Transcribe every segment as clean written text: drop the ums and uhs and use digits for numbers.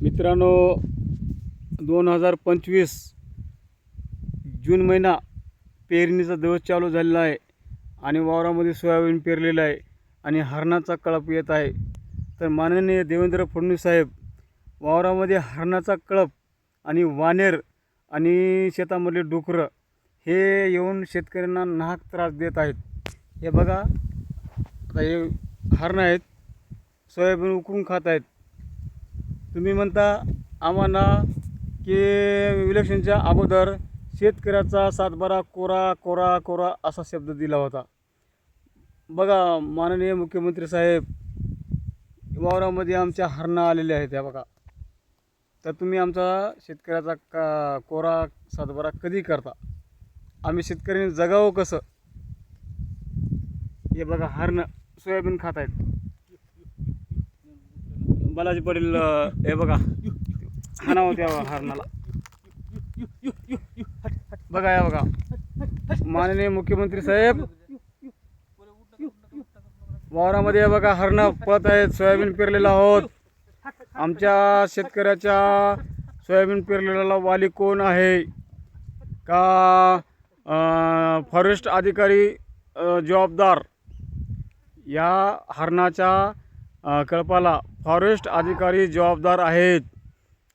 मित्रांनो, 2025 जून महिना पेरणीचा दिवस चालू झालेला आहे आणि वावरामध्ये सोयाबीन पेरलेलं आहे आणि हरणाचा कळप येत आहे. तर माननीय देवेंद्र फडणवीस साहेब वावरामध्ये हरणाचा कळप आणि वानेर आणि शेतामधले डुकरं हे येऊन शेतकऱ्यांना नाहक त्रास देत आहेत. हे बघा, आता हे हरणं आहेत, सोयाबीन उकरून खात आहेत. तुम्ही म्हणता आम्हाला की इलेक्शनच्या अगोदर शेतकऱ्याचा सातबारा कोरा कोरा कोरा असा शब्द दिला होता. बघा, माननीय मुख्यमंत्री साहेब वावरामध्ये आमच्या हरणं आलेले आहेत. ह्या बघा, तर तुम्ही आमचा शेतकऱ्याचा कोरा सातबारा कधी करता? आम्ही शेतकऱ्यांनी जगावं कसं? हे बघा, हरणं सोयाबीन खात आहेत. बालाजी पाटील हे बघा, हाणावं त्या हरणाला. बघा, या बघा, माननीय मुख्यमंत्री साहेब वावरामध्ये हे बघा हरणं पळत आहेत. सोयाबीन पेरलेलं आहोत. आमच्या शेतकऱ्याच्या सोयाबीन पेरलेला वाली कोण आहे का? फॉरेस्ट अधिकारी जबाबदार. या हरणाच्या कळपाला फॉरेस्ट अधिकारी जबाबदार आहेत.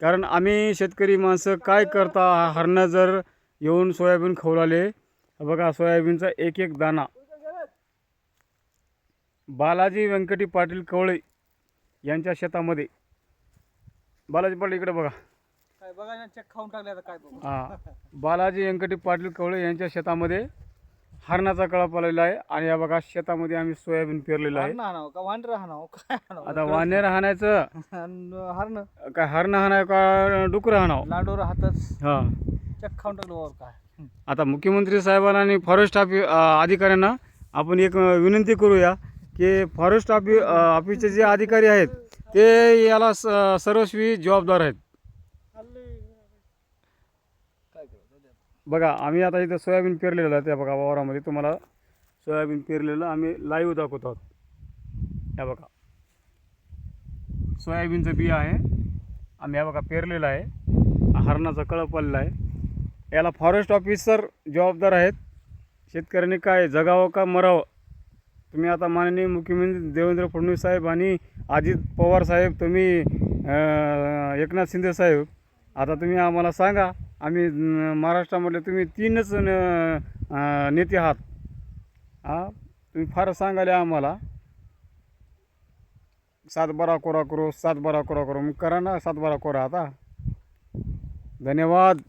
कारण आम्ही शेतकरी माणसं काय करता, हरणं जर येऊन सोयाबीन खवळाले, बघा सोयाबीनचा एक एक दाना. बालाजी व्यंकटी पाटील कवळे यांच्या शेतामध्ये, बालाजी पाटील इकडे बघा, काय बघा ना, चेक खाऊन टाकले आता काय बघू. बालाजी व्यंकटी पाटील कवळे यांच्या शेतामध्ये हरणाचा कळप आलेला आहे. आणि या बघा, शेतामध्ये आम्ही सोयाबीन पेरलेलं आहे. हरणं हाणावं का वानर हाणावं काय हाणावं? आता वानेर हाणायचं हरणं काय, हरणं हाणाय का डुकरं हाणावं? लांडोर हातच हां. चेक खाऊन टाकलं वर काय. आता मुख्यमंत्री साहेबांना आणि फॉरेस्ट अधिकाऱ्यांना आपण एक विनंती करूया की फॉरेस्ट ऑफिसचे जे अधिकारी आहेत ते याला सर्वस्वी जबाबदार आहेत. बघा, आम्ही आता इथं सोयाबीन पेरलेलं आहे. त्या बघा वावरामध्ये तुम्हाला सोयाबीन पेरलेलं आम्ही लाईव्ह दाखवत आहोत. ह्या बघा, सोयाबीनचं बी आहे, आम्ही ह्या बघा पेरलेलं आहे. हरणाचा कळप आलेला आहे. याला फॉरेस्ट ऑफिसर जबाबदार आहेत. शेतकऱ्यांनी काय जगावं का मरावं? तुम्ही आता माननीय मुख्यमंत्री देवेंद्र फडणवीस साहेब आणि अजित पवार साहेब, तुम्ही एकनाथ शिंदे साहेब, आता तुम्ही आम्हाला सांगा. आम्ही महाराष्ट्रामधले तुम्ही तीनच नेते आहात. तुम्ही फार सांगाले आम्हाला सातबारा कोरा करू, सातबारा कोरा करू. मग करा ना सातबारा कोरा आता. धन्यवाद.